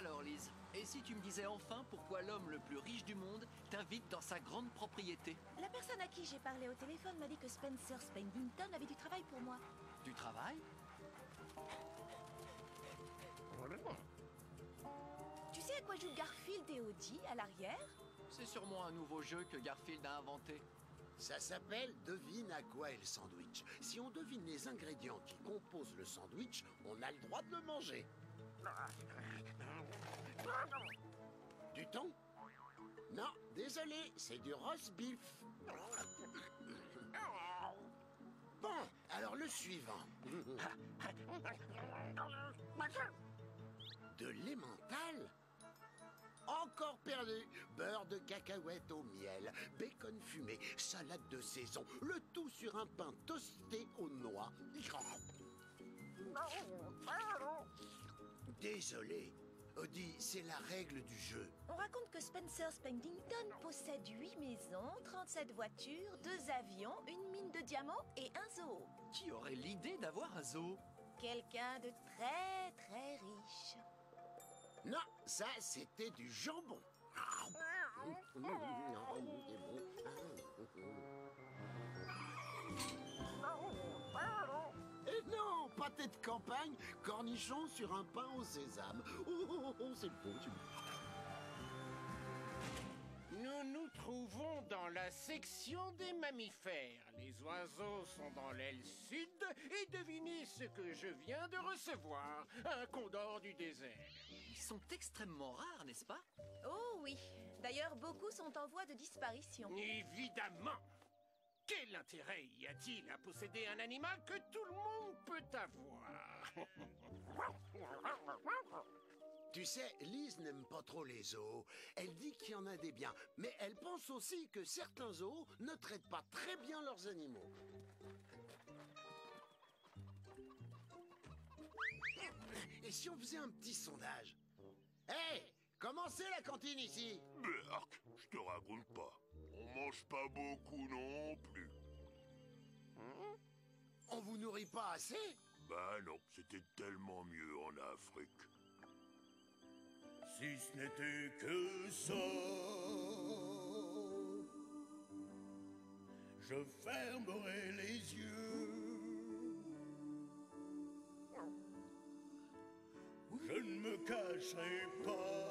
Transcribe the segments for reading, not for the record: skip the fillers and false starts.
Alors, Lise, et si tu me disais enfin pourquoi l'homme le plus riche du monde t'invite dans sa grande propriété? La personne à qui j'ai parlé au téléphone m'a dit que Spencer Spendington avait du travail pour moi. Du travail? Tu sais à quoi jouent Garfield et Audie à l'arrière? C'est sûrement un nouveau jeu que Garfield a inventé. Ça s'appelle devine à quoi est le sandwich. Si on devine les ingrédients qui composent le sandwich, on a le droit de le manger. Du thon? Non, désolé, c'est du roast beef. Bon, alors le suivant. De l'emmental? Encore perdu. Beurre de cacahuète au miel, bacon fumé, salade de saison, le tout sur un pain toasté aux noix. Désolé, Audie, c'est la règle du jeu. On raconte que Spencer Spendington possède 8 maisons, 37 voitures, 2 avions, une mine de diamants et un zoo. Qui aurait l'idée d'avoir un zoo? Quelqu'un de très très riche. Non, ça, c'était du jambon. Et non, pâté de campagne, cornichons sur un pain au sésame. C'est beau, c'est beau. Nous nous trouvons dans la section des mammifères. Les oiseaux sont dans l'aile sud et devinez ce que je viens de recevoir. Un condor du désert. Ils sont extrêmement rares, n'est-ce pas? Oh oui. D'ailleurs, beaucoup sont en voie de disparition. Évidemment. Quel intérêt y a-t-il à posséder un animal que tout le monde peut avoir? Tu sais, Lise n'aime pas trop les zoos. Elle dit qu'il y en a des biens, mais elle pense aussi que certains zoos ne traitent pas très bien leurs animaux. Et si on faisait un petit sondage? Hey, comment c'est la cantine ici? Berk, je te raconte pas. On mange pas beaucoup non plus. On vous nourrit pas assez? Bah non, c'était tellement mieux en Afrique. Si ce n'était que ça, je fermerai les yeux. Je ne me cacherai pas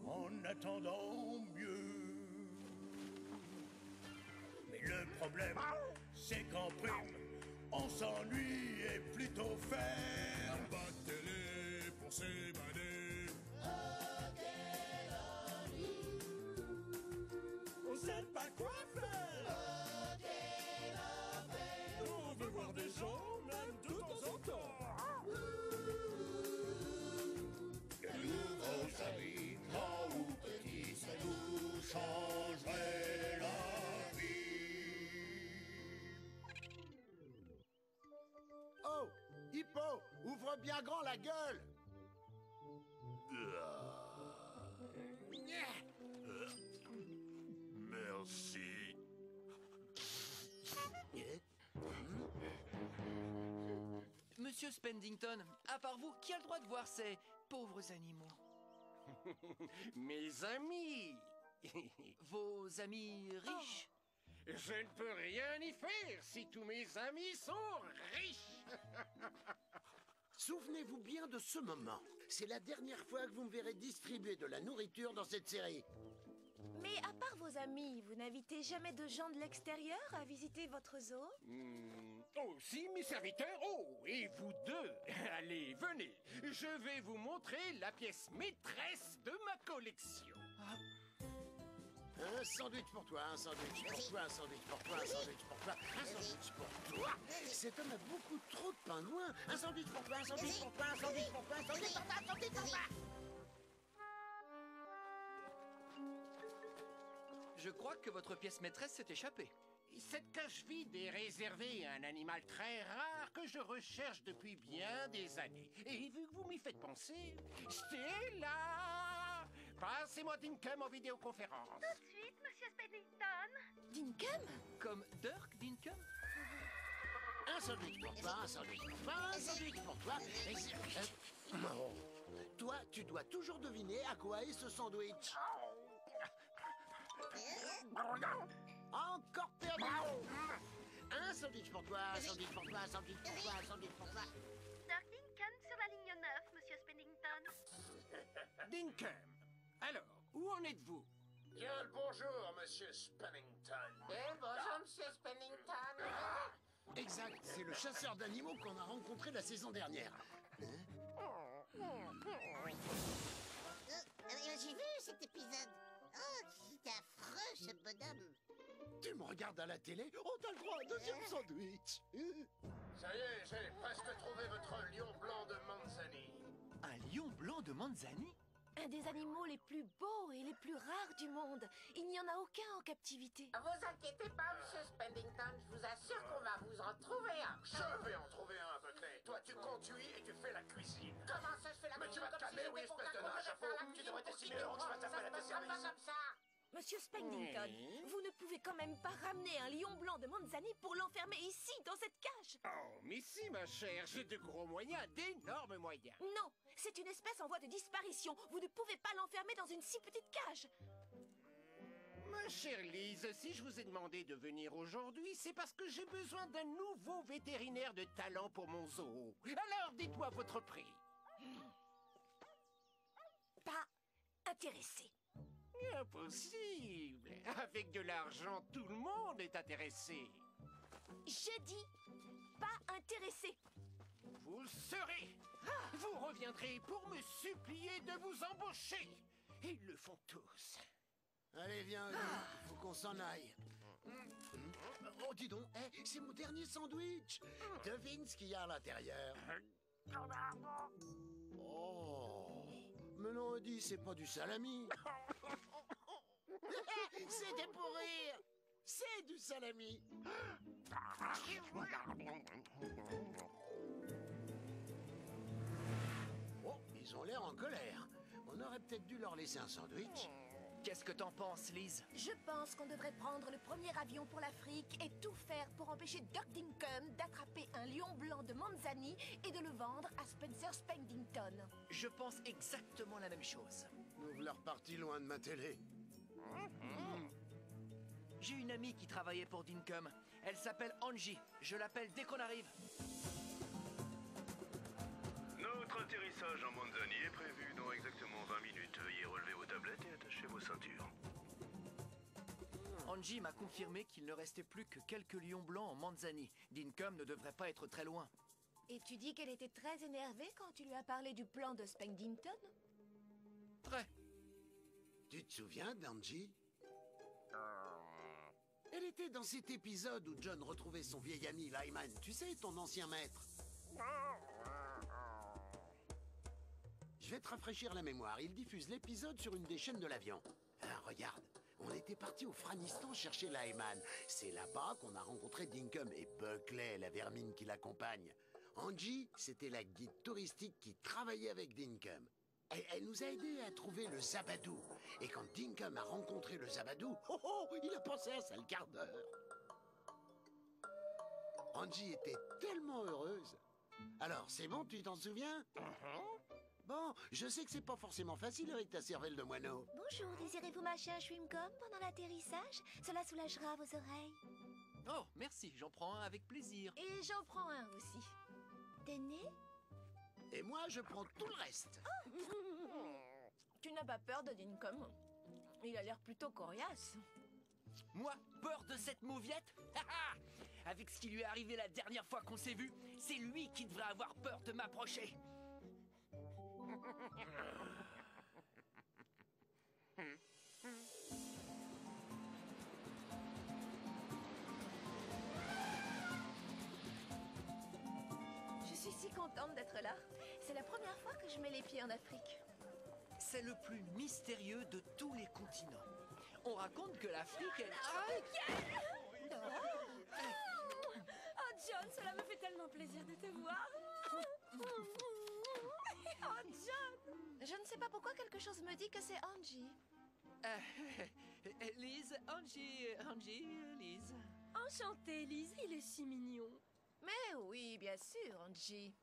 en attendant mieux. Mais le problème, c'est qu'en prime, on s'ennuie et plutôt ferme. Battez-les pour s'évader. On sait pas quoi faire. On veut voir des gens, même de temps en temps. De nouveaux amis, grands ou petits, ça nous changerait la vie. Oh, Hippo, ouvre bien grand la gueule. Merci. Monsieur Spendington, à part vous, qui a le droit de voir ces pauvres animaux? Mes amis. Vos amis riches? Je ne peux rien y faire si tous mes amis sont riches. Souvenez-vous bien de ce moment. C'est la dernière fois que vous me verrez distribuer de la nourriture dans cette série. Mais à part vos amis, vous n'invitez jamais de gens de l'extérieur à visiter votre zoo? Oh, si, mes serviteurs. Oh, et vous deux. Allez, venez. Je vais vous montrer la pièce maîtresse de ma collection. Un sandwich pour toi, un sandwich pour toi, un sandwich pour toi, un sandwich pour toi, un sandwich pour toi. Cet homme a beaucoup trop de pain loin. Un sandwich pour toi, un sandwich pour toi, un sandwich pour toi, un sandwich pour toi, un sandwich pour toi. Je crois que votre pièce maîtresse s'est échappée. Cette cage vide est réservée à un animal très rare que je recherche depuis bien des années. Et vu que vous m'y faites penser, Stella! Passez-moi Dinkum en vidéoconférence. Tout de suite, monsieur Spendington. Dinkum? Comme Dirk Dinkum? Un sandwich pour toi, un sandwich pour toi, un sandwich pour toi. Oh. Toi, tu dois toujours deviner à quoi est ce sandwich. Encore perdu. Un sandwich pour toi, un sandwich pour toi, un sandwich pour toi, un sandwich pour toi. Sir Dinkum sur la ligne 9, Monsieur Spennington. Dinkum. Alors, où en êtes-vous? Bien le bonjour, monsieur Spennington. Bonjour, monsieur Spennington. Exact, c'est le chasseur d'animaux qu'on a rencontré la saison dernière. J'ai vu cet épisode. Oh, c'est affreux, ce bonhomme. Tu me regardes à la télé? Oh, t'as le droit à un deuxième sandwich. Ça y est, j'ai presque trouvé votre lion blanc de Manzani. Un lion blanc de Manzani? Un des animaux les plus beaux et les plus rares du monde. Il n'y en a aucun en captivité. Ne vous inquiétez pas, Monsieur Spendington, je vous assure qu'on va vous en trouver un. Je vais en trouver un, Buckley. Toi, tu conduis et tu fais la cuisine. Comment ça, je fais la Mais tu cuisine vas te comme si calmer, oui, j'étais pour espèce de qu'un nain à gros de faire chapeau. la Tu cuisine devrais pour t'estimer heureux que je fasse appel à tes ça se passe pas services. comme ça. Monsieur Spendington, vous ne pouvez quand même pas ramener un lion blanc de Manzani pour l'enfermer ici, dans cette cage. Oh, mais si, ma chère, j'ai de gros moyens, d'énormes moyens. Non, c'est une espèce en voie de disparition. Vous ne pouvez pas l'enfermer dans une si petite cage. Ma chère Lise, si je vous ai demandé de venir aujourd'hui, c'est parce que j'ai besoin d'un nouveau vétérinaire de talent pour mon zoo. Alors, dites-moi votre prix. Pas intéressé. Impossible. Avec de l'argent, tout le monde est intéressé. J'ai dit pas intéressé. Vous le serez. Vous reviendrez pour me supplier de vous embaucher. Ils le font tous. Allez, viens, Odile, il faut qu'on s'en aille. Oh, dis donc, c'est mon dernier sandwich. Devine ce qu'il y a à l'intérieur. Oh, mais non, Odile, c'est pas du salami. C'était pour rire. C'est du salami. Oh, ils ont l'air en colère. On aurait peut-être dû leur laisser un sandwich. Qu'est-ce que t'en penses, Lise? Je pense qu'on devrait prendre le premier avion pour l'Afrique et tout faire pour empêcher Doc Dinkum d'attraper un lion blanc de Manzani et de le vendre à Spencer Spendington. Je pense exactement la même chose. Nous voilà repartis loin de ma télé. J'ai une amie qui travaillait pour Dinkum. Elle s'appelle Angie. Je l'appelle dès qu'on arrive. Notre atterrissage en Manzani est prévu dans exactement 20 minutes. Veuillez relever vos tablettes et attacher vos ceintures. Angie m'a confirmé qu'il ne restait plus que quelques lions blancs en Manzani. Dinkum ne devrait pas être très loin. Et tu dis qu'elle était très énervée quand tu lui as parlé du plan de Spendington? Très. Tu te souviens d'Angie? Elle était dans cet épisode où John retrouvait son vieil ami Lyman. Tu sais, ton ancien maître. Je vais te rafraîchir la mémoire. Il diffuse l'épisode sur une des chaînes de l'avion. Ah, regarde, on était parti au Franistan chercher Lyman. C'est là-bas qu'on a rencontré Dinkum et Buckley, la vermine qui l'accompagne. Angie, c'était la guide touristique qui travaillait avec Dinkum. Elle nous a aidés à trouver le Zabadou. Et quand Dinkum a rencontré le Zabadou, il a pensé à ça le quart d'heure. Angie était tellement heureuse. Alors, c'est bon, tu t'en souviens? Bon, je sais que c'est pas forcément facile avec ta cervelle de moineau. Bonjour, désirez-vous mâcher un chewing-gum pendant l'atterrissage? Cela soulagera vos oreilles. Oh, merci, j'en prends un avec plaisir. Et j'en prends un aussi. T'es né? Et moi, je prends tout le reste. Tu n'as pas peur de Dinkum? Il a l'air plutôt coriace. Moi, peur de cette mauviette? Avec ce qui lui est arrivé la dernière fois qu'on s'est vu, c'est lui qui devrait avoir peur de m'approcher. Je suis si contente d'être là. C'est la première fois que je mets les pieds en Afrique. C'est le plus mystérieux de tous les continents. On raconte que l'Afrique est... Oh John, cela me fait tellement plaisir de te voir. Oh John! Je ne sais pas pourquoi quelque chose me dit que c'est Angie. Lise, Angie, Lise. Enchantée, Lise, il est si mignon. Mais oui, bien sûr, Angie.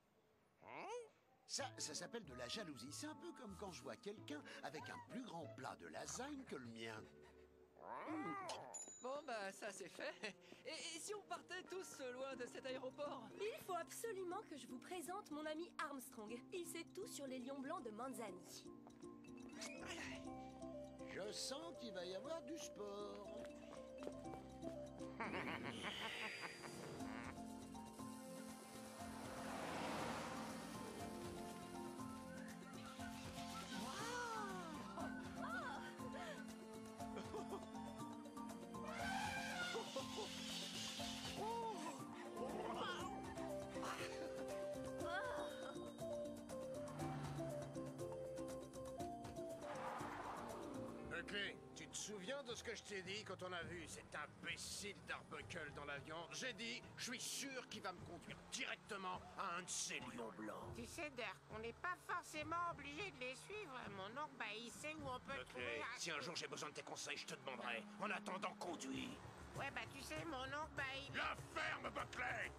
Ça s'appelle de la jalousie. C'est un peu comme quand je vois quelqu'un avec un plus grand plat de lasagne que le mien. Bon, bah, ça c'est fait. Et si on partait tous loin de cet aéroport? Il faut absolument que je vous présente mon ami Armstrong. Il sait tout sur les lions blancs de Manzani. Je sens qu'il va y avoir du sport. Buckley, tu te souviens de ce que je t'ai dit quand on a vu cet imbécile d'Arbuckle dans l'avion? J'ai dit, je suis sûr qu'il va me conduire directement à un de ces lions blancs. Tu sais, Dirk, on n'est pas forcément obligé de les suivre. Mon oncle, bah, il sait où on peut trouver... Buckley, si un jour j'ai besoin de tes conseils, je te demanderai. En attendant, conduis. Ouais, bah, tu sais, mon oncle, bah, il... La ferme, Buckley!